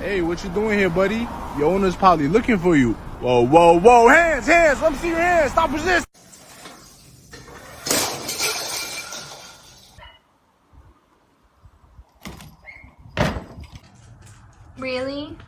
Hey, what you doing here, buddy? Your owner's probably looking for you. Whoa, whoa, whoa, hands, let me see your hands. Stop resisting. Really?